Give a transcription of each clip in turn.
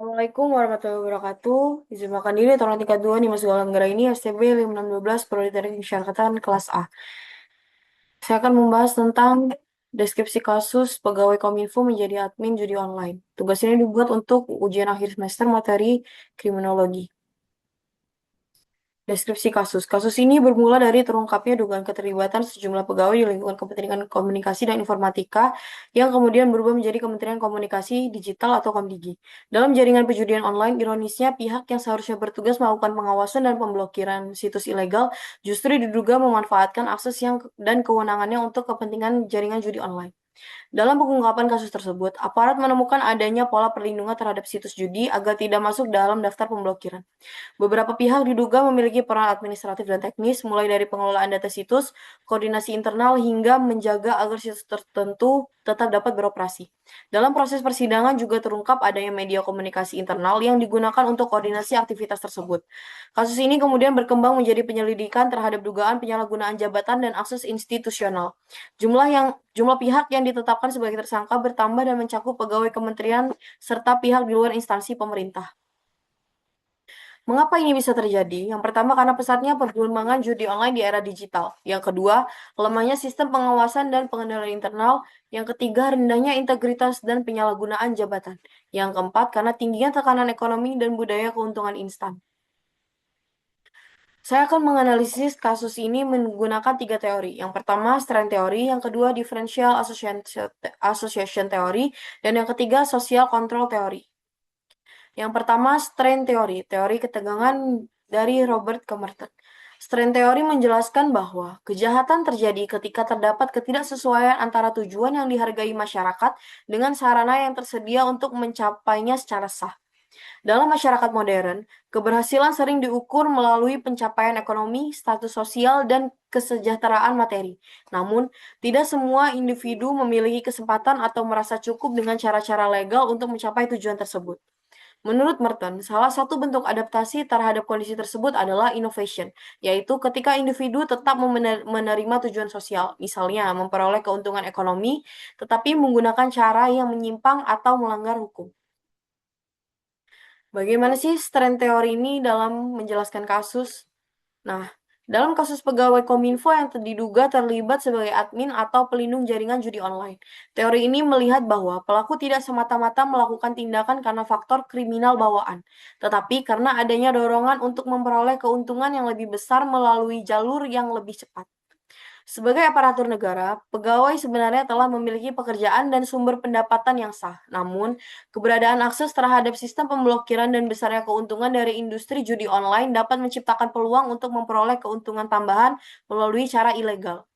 Assalamualaikum warahmatullahi wabarakatuh. Izin makan diri tahun tingkat 2 nih Mas Galang Gara ini STB 5612 Proletariat Masyarakatan kelas A. Saya akan membahas tentang deskripsi kasus pegawai Kominfo menjadi admin judi online. Tugas ini dibuat untuk ujian akhir semester materi kriminologi. Deskripsi kasus. Kasus ini bermula dari terungkapnya dugaan keterlibatan sejumlah pegawai di lingkungan Kementerian Komunikasi dan Informatika yang kemudian berubah menjadi Kementerian Komunikasi Digital atau Komdigi. Dalam jaringan perjudian online, ironisnya pihak yang seharusnya bertugas melakukan pengawasan dan pemblokiran situs ilegal justru diduga memanfaatkan akses dan kewenangannya untuk kepentingan jaringan judi online. Dalam pengungkapan kasus tersebut, aparat menemukan adanya pola perlindungan terhadap situs judi agar tidak masuk dalam daftar pemblokiran. Beberapa pihak diduga memiliki peran administratif dan teknis, mulai dari pengelolaan data situs, koordinasi internal, hingga menjaga agar situs tertentu tetap dapat beroperasi. Dalam proses persidangan juga terungkap adanya media komunikasi internal yang digunakan untuk koordinasi aktivitas tersebut. Kasus ini kemudian berkembang menjadi penyelidikan terhadap dugaan penyalahgunaan jabatan dan akses institusional. Jumlah pihak yang ditetapkan sebagai tersangka bertambah dan mencakup pegawai kementerian serta pihak di luar instansi pemerintah. Mengapa ini bisa terjadi? Yang pertama, karena pesatnya perkembangan judi online di era digital. Yang kedua, lemahnya sistem pengawasan dan pengendalian internal. Yang ketiga, rendahnya integritas dan penyalahgunaan jabatan. Yang keempat, karena tingginya tekanan ekonomi dan budaya keuntungan instan. Saya akan menganalisis kasus ini menggunakan 3 teori. Yang pertama, strength teori, yang kedua, differential association teori, dan yang ketiga, social control teori. Yang pertama, strain teori, teori ketegangan dari Robert Kemerton. Strain teori menjelaskan bahwa kejahatan terjadi ketika terdapat ketidaksesuaian antara tujuan yang dihargai masyarakat dengan sarana yang tersedia untuk mencapainya secara sah. Dalam masyarakat modern, keberhasilan sering diukur melalui pencapaian ekonomi, status sosial, dan kesejahteraan materi. Namun, tidak semua individu memiliki kesempatan atau merasa cukup dengan cara-cara legal untuk mencapai tujuan tersebut. Menurut Merton, salah satu bentuk adaptasi terhadap kondisi tersebut adalah innovation, yaitu ketika individu tetap menerima tujuan sosial, misalnya memperoleh keuntungan ekonomi, tetapi menggunakan cara yang menyimpang atau melanggar hukum. Bagaimana sih strain teori ini dalam menjelaskan kasus? Nah, dalam kasus pegawai Kominfo yang diduga terlibat sebagai admin atau pelindung jaringan judi online, teori ini melihat bahwa pelaku tidak semata-mata melakukan tindakan karena faktor kriminal bawaan, tetapi karena adanya dorongan untuk memperoleh keuntungan yang lebih besar melalui jalur yang lebih cepat. Sebagai aparatur negara, pegawai sebenarnya telah memiliki pekerjaan dan sumber pendapatan yang sah. Namun, keberadaan akses terhadap sistem pemblokiran dan besarnya keuntungan dari industri judi online dapat menciptakan peluang untuk memperoleh keuntungan tambahan melalui cara ilegal.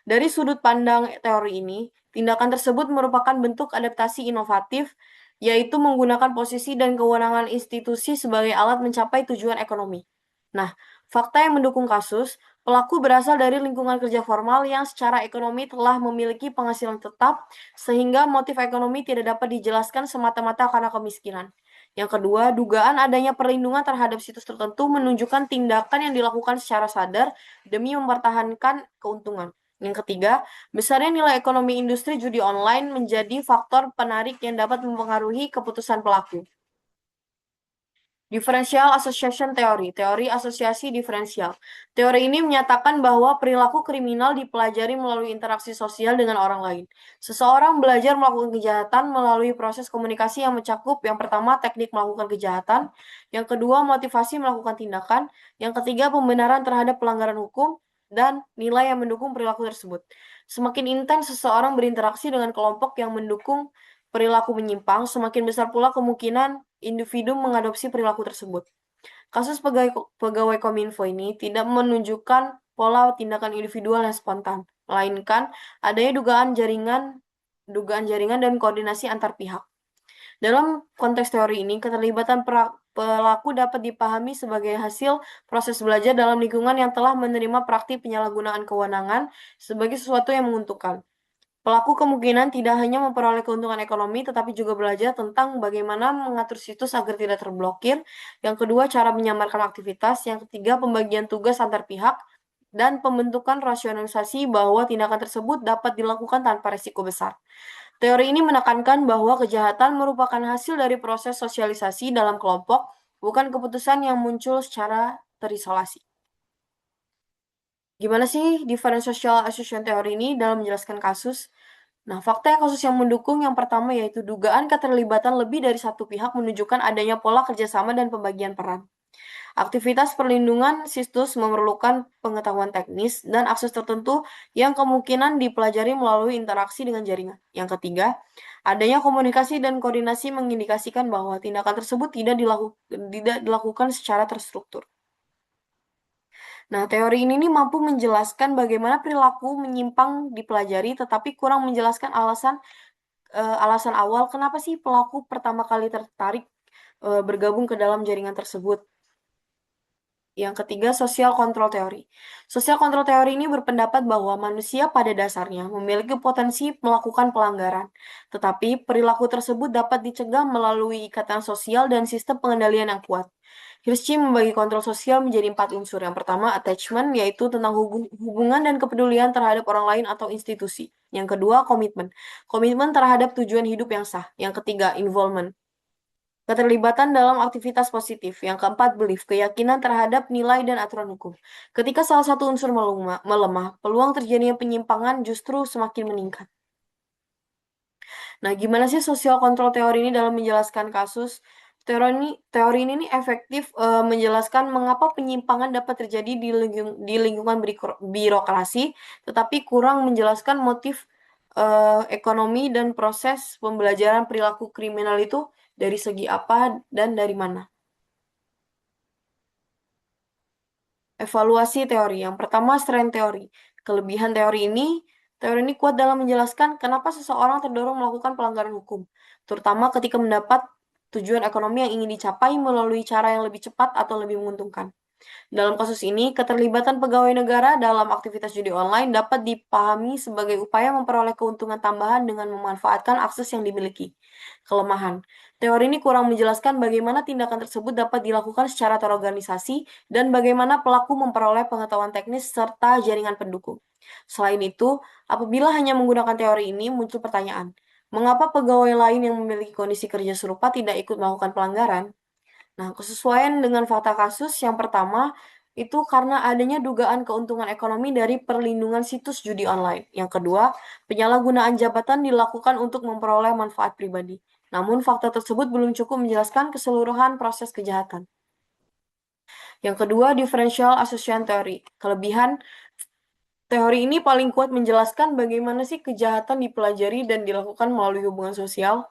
Dari sudut pandang teori ini, tindakan tersebut merupakan bentuk adaptasi inovatif, yaitu menggunakan posisi dan kewenangan institusi sebagai alat mencapai tujuan ekonomi. Nah, fakta yang mendukung kasus, pelaku berasal dari lingkungan kerja formal yang secara ekonomi telah memiliki penghasilan tetap, sehingga motif ekonomi tidak dapat dijelaskan semata-mata karena kemiskinan. Yang kedua, dugaan adanya perlindungan terhadap situs tertentu menunjukkan tindakan yang dilakukan secara sadar demi mempertahankan keuntungan. Yang ketiga, besarnya nilai ekonomi industri judi online menjadi faktor penarik yang dapat mempengaruhi keputusan pelaku. Differential Association Theory, teori asosiasi diferensial. Teori ini menyatakan bahwa perilaku kriminal dipelajari melalui interaksi sosial dengan orang lain. Seseorang belajar melakukan kejahatan melalui proses komunikasi yang mencakup yang pertama teknik melakukan kejahatan, yang kedua motivasi melakukan tindakan, yang ketiga pembenaran terhadap pelanggaran hukum, dan nilai yang mendukung perilaku tersebut. Semakin intens seseorang berinteraksi dengan kelompok yang mendukung perilaku menyimpang, semakin besar pula kemungkinan individu mengadopsi perilaku tersebut. Kasus pegawai Kominfo ini tidak menunjukkan pola tindakan individual yang spontan, melainkan adanya dugaan jaringan dan koordinasi antar pihak. Dalam konteks teori ini, keterlibatan pelaku dapat dipahami sebagai hasil proses belajar dalam lingkungan yang telah menerima praktik penyalahgunaan kewenangan sebagai sesuatu yang menguntungkan. Pelaku kemungkinan tidak hanya memperoleh keuntungan ekonomi, tetapi juga belajar tentang bagaimana mengatur situs agar tidak terblokir. Yang kedua, cara menyamarkan aktivitas. Yang ketiga, pembagian tugas antar pihak. Dan pembentukan rasionalisasi bahwa tindakan tersebut dapat dilakukan tanpa risiko besar. Teori ini menekankan bahwa kejahatan merupakan hasil dari proses sosialisasi dalam kelompok, bukan keputusan yang muncul secara terisolasi. Gimana sih different social association teori ini dalam menjelaskan kasus? Nah, fakta kasus yang mendukung yang pertama yaitu dugaan keterlibatan lebih dari satu pihak menunjukkan adanya pola kerjasama dan pembagian peran. Aktivitas perlindungan situs memerlukan pengetahuan teknis dan akses tertentu yang kemungkinan dipelajari melalui interaksi dengan jaringan. Yang ketiga, adanya komunikasi dan koordinasi mengindikasikan bahwa tindakan tersebut tidak dilakukan secara terstruktur. Nah, teori ini nih mampu menjelaskan bagaimana perilaku menyimpang dipelajari, tetapi kurang menjelaskan alasan awal kenapa sih pelaku pertama kali tertarik bergabung ke dalam jaringan tersebut. Yang ketiga, social control theory. Social control theory ini berpendapat bahwa manusia pada dasarnya memiliki potensi melakukan pelanggaran, tetapi perilaku tersebut dapat dicegah melalui ikatan sosial dan sistem pengendalian yang kuat. Hirschi membagi kontrol sosial menjadi 4 unsur. Yang pertama, attachment, yaitu tentang hubungan dan kepedulian terhadap orang lain atau institusi. Yang kedua, komitmen. Komitmen terhadap tujuan hidup yang sah. Yang ketiga, involvement. Keterlibatan dalam aktivitas positif. Yang keempat, belief, keyakinan terhadap nilai dan aturan hukum. Ketika salah satu unsur melemah, peluang terjadinya penyimpangan justru semakin meningkat. Nah, gimana sih social control teori ini dalam menjelaskan kasus? Teori ini nih efektif menjelaskan mengapa penyimpangan dapat terjadi di lingkungan birokrasi, tetapi kurang menjelaskan motif ekonomi dan proses pembelajaran perilaku kriminal itu dari segi apa dan dari mana. Evaluasi teori. Yang pertama, strength teori. Kelebihan teori ini kuat dalam menjelaskan kenapa seseorang terdorong melakukan pelanggaran hukum, terutama ketika mendapat tujuan ekonomi yang ingin dicapai melalui cara yang lebih cepat atau lebih menguntungkan. Dalam kasus ini, keterlibatan pegawai negara dalam aktivitas judi online dapat dipahami sebagai upaya memperoleh keuntungan tambahan dengan memanfaatkan akses yang dimiliki. Kelemahan. Teori ini kurang menjelaskan bagaimana tindakan tersebut dapat dilakukan secara terorganisasi dan bagaimana pelaku memperoleh pengetahuan teknis serta jaringan pendukung. Selain itu, apabila hanya menggunakan teori ini, muncul pertanyaan, mengapa pegawai lain yang memiliki kondisi kerja serupa tidak ikut melakukan pelanggaran? Nah, kesesuaian dengan fakta kasus yang pertama itu karena adanya dugaan keuntungan ekonomi dari perlindungan situs judi online. Yang kedua, penyalahgunaan jabatan dilakukan untuk memperoleh manfaat pribadi. Namun, fakta tersebut belum cukup menjelaskan keseluruhan proses kejahatan. Yang kedua, differential association theory. Kelebihan teori ini paling kuat menjelaskan bagaimana sih kejahatan dipelajari dan dilakukan melalui hubungan sosial.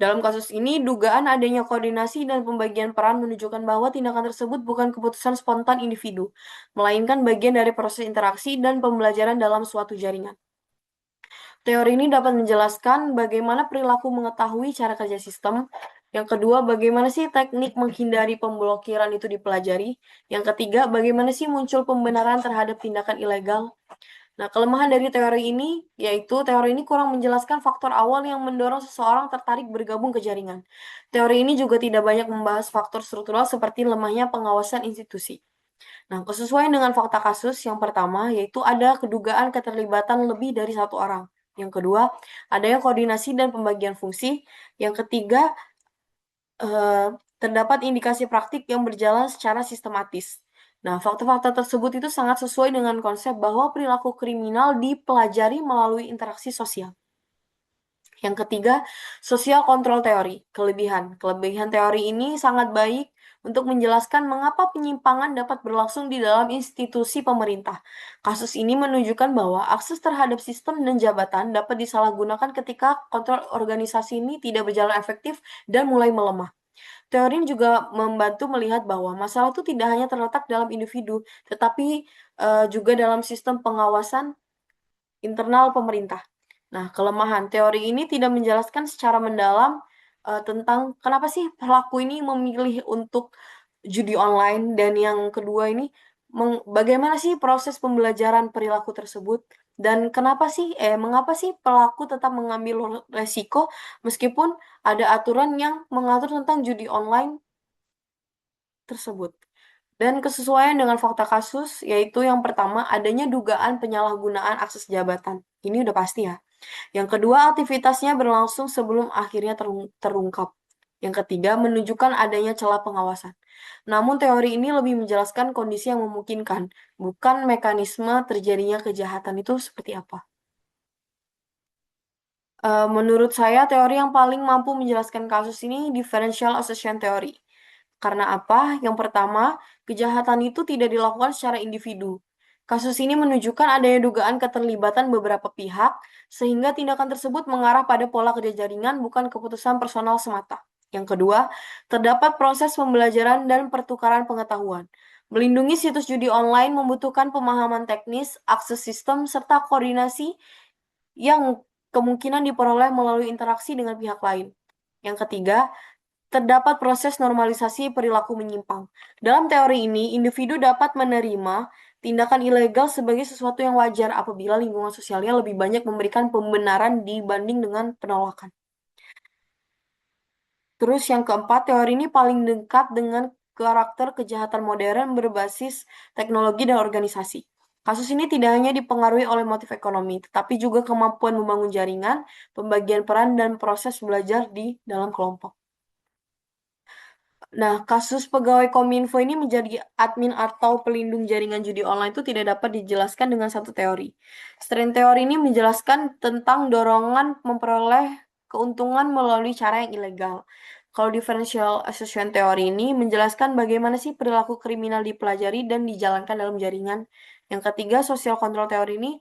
Dalam kasus ini, dugaan adanya koordinasi dan pembagian peran menunjukkan bahwa tindakan tersebut bukan keputusan spontan individu, melainkan bagian dari proses interaksi dan pembelajaran dalam suatu jaringan. Teori ini dapat menjelaskan bagaimana perilaku mengetahui cara kerja sistem. Yang kedua, bagaimana sih teknik menghindari pemblokiran itu dipelajari. Yang ketiga, bagaimana sih muncul pembenaran terhadap tindakan ilegal. Nah, kelemahan dari teori ini yaitu teori ini kurang menjelaskan faktor awal yang mendorong seseorang tertarik bergabung ke jaringan. Teori ini juga tidak banyak membahas faktor struktural seperti lemahnya pengawasan institusi. Nah, kesesuaian dengan fakta kasus yang pertama yaitu ada kedugaan keterlibatan lebih dari satu orang. Yang kedua, adanya koordinasi dan pembagian fungsi. Yang ketiga, terdapat indikasi praktik yang berjalan secara sistematis. Nah, fakta-fakta tersebut itu sangat sesuai dengan konsep bahwa perilaku kriminal dipelajari melalui interaksi sosial. Yang ketiga, social control teori. Kelebihan teori ini sangat baik untuk menjelaskan mengapa penyimpangan dapat berlangsung di dalam institusi pemerintah. Kasus ini menunjukkan bahwa akses terhadap sistem dan jabatan dapat disalahgunakan ketika kontrol organisasi ini tidak berjalan efektif dan mulai melemah. Teori ini juga membantu melihat bahwa masalah itu tidak hanya terletak dalam individu, tetapi juga dalam sistem pengawasan internal pemerintah. Nah, kelemahan teori ini tidak menjelaskan secara mendalam tentang kenapa sih pelaku ini memilih untuk judi online dan yang kedua ini bagaimana sih proses pembelajaran perilaku tersebut dan mengapa sih pelaku tetap mengambil resiko meskipun ada aturan yang mengatur tentang judi online tersebut. Dan kesesuaian dengan fakta kasus, yaitu yang pertama adanya dugaan penyalahgunaan akses jabatan. Ini udah pasti ya. Yang kedua, aktivitasnya berlangsung sebelum akhirnya terungkap. Yang ketiga, menunjukkan adanya celah pengawasan. Namun teori ini lebih menjelaskan kondisi yang memungkinkan, bukan mekanisme terjadinya kejahatan itu seperti apa. Menurut saya, teori yang paling mampu menjelaskan kasus ini differential association theory. Karena apa? Yang pertama, kejahatan itu tidak dilakukan secara individu. Kasus ini menunjukkan adanya dugaan keterlibatan beberapa pihak, sehingga tindakan tersebut mengarah pada pola kerja jaringan, bukan keputusan personal semata. Yang kedua, terdapat proses pembelajaran dan pertukaran pengetahuan. Melindungi situs judi online membutuhkan pemahaman teknis, akses sistem, serta koordinasi yang kemungkinan diperoleh melalui interaksi dengan pihak lain. Yang ketiga, terdapat proses normalisasi perilaku menyimpang. Dalam teori ini, individu dapat menerima tindakan ilegal sebagai sesuatu yang wajar apabila lingkungan sosialnya lebih banyak memberikan pembenaran dibanding dengan penolakan. Terus yang keempat, teori ini paling dekat dengan karakter kejahatan modern berbasis teknologi dan organisasi. Kasus ini tidak hanya dipengaruhi oleh motif ekonomi, tetapi juga kemampuan membangun jaringan, pembagian peran, dan proses belajar di dalam kelompok. Nah, kasus pegawai Kominfo ini menjadi admin atau pelindung jaringan judi online itu tidak dapat dijelaskan dengan satu teori. Strain teori ini menjelaskan tentang dorongan memperoleh keuntungan melalui cara yang ilegal. Kalau differential association teori ini menjelaskan bagaimana sih perilaku kriminal dipelajari dan dijalankan dalam jaringan. Yang ketiga, social control teori ini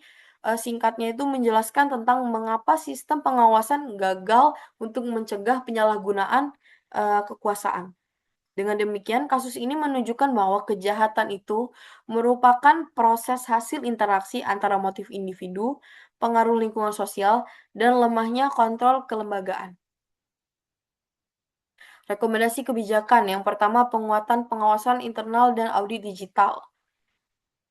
singkatnya itu menjelaskan tentang mengapa sistem pengawasan gagal untuk mencegah penyalahgunaan kekuasaan. Dengan demikian, kasus ini menunjukkan bahwa kejahatan itu merupakan proses hasil interaksi antara motif individu, pengaruh lingkungan sosial, dan lemahnya kontrol kelembagaan. Rekomendasi kebijakan yang pertama, penguatan pengawasan internal dan audit digital.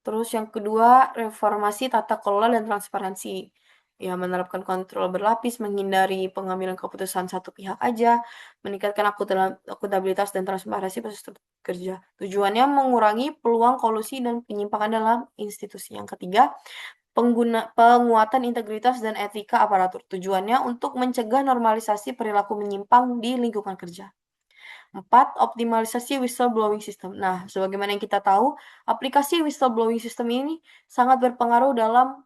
Terus yang kedua, reformasi tata kelola dan transparansi. Ya, menerapkan kontrol berlapis, menghindari pengambilan keputusan satu pihak aja, meningkatkan akuntabilitas dan transparansi proses kerja. Tujuannya mengurangi peluang kolusi dan penyimpangan dalam institusi. Yang ketiga, penguatan integritas dan etika aparatur. Tujuannya untuk mencegah normalisasi perilaku menyimpang di lingkungan kerja. 4. Optimalisasi whistleblowing system. Nah, sebagaimana yang kita tahu, aplikasi whistleblowing system ini sangat berpengaruh dalam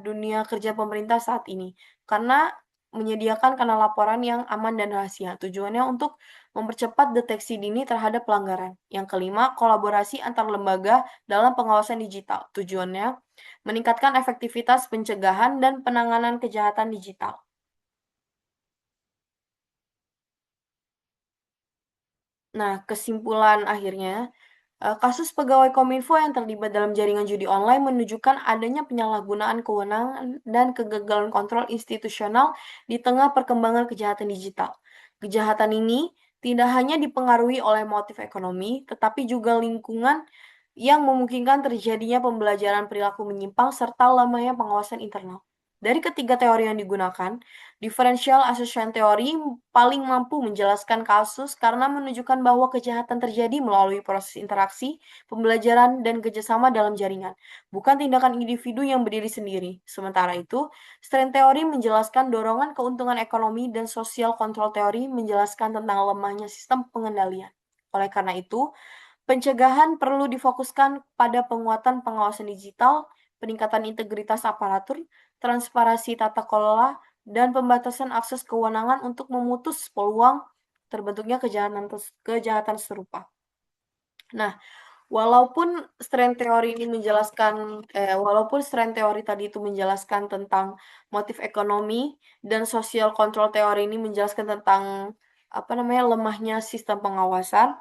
dunia kerja pemerintah saat ini karena menyediakan kanal laporan yang aman dan rahasia. Tujuannya untuk mempercepat deteksi dini terhadap pelanggaran. Yang kelima, kolaborasi antar lembaga dalam pengawasan digital. Tujuannya meningkatkan efektivitas pencegahan dan penanganan kejahatan digital. Nah, kesimpulan akhirnya, kasus pegawai Kominfo yang terlibat dalam jaringan judi online menunjukkan adanya penyalahgunaan kewenangan dan kegagalan kontrol institusional di tengah perkembangan kejahatan digital. Kejahatan ini tidak hanya dipengaruhi oleh motif ekonomi, tetapi juga lingkungan yang memungkinkan terjadinya pembelajaran perilaku menyimpang serta lamanya pengawasan internal. Dari ketiga teori yang digunakan, differential association theory paling mampu menjelaskan kasus karena menunjukkan bahwa kejahatan terjadi melalui proses interaksi, pembelajaran, dan kerjasama dalam jaringan, bukan tindakan individu yang berdiri sendiri. Sementara itu, strain teori menjelaskan dorongan keuntungan ekonomi dan social control teori menjelaskan tentang lemahnya sistem pengendalian. Oleh karena itu, pencegahan perlu difokuskan pada penguatan pengawasan digital, peningkatan integritas aparatur, transparansi tata kelola, dan pembatasan akses kewenangan untuk memutus peluang terbentuknya kejahatan serupa. Nah, walaupun strain teori tadi itu menjelaskan tentang motif ekonomi dan social control teori ini menjelaskan tentang lemahnya sistem pengawasan,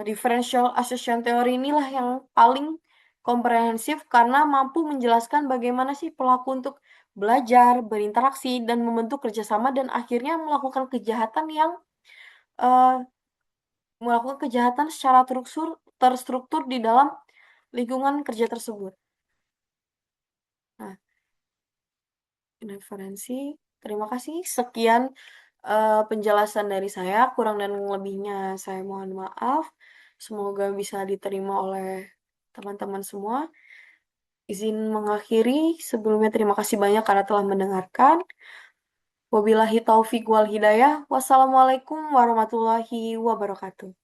differential association theory inilah yang paling komprehensif karena mampu menjelaskan bagaimana sih pelaku untuk belajar, berinteraksi, dan membentuk kerjasama dan akhirnya uh, melakukan kejahatan secara terstruktur di dalam lingkungan kerja tersebut. Nah, referensi. Terima kasih. Sekian penjelasan dari saya. Kurang dan lebihnya saya mohon maaf. Semoga bisa diterima oleh teman-teman semua. izin mengakhiri. Sebelumnya terima kasih banyak karena telah mendengarkan. Wabillahi taufik wal hidayah. Wassalamualaikum warahmatullahi wabarakatuh.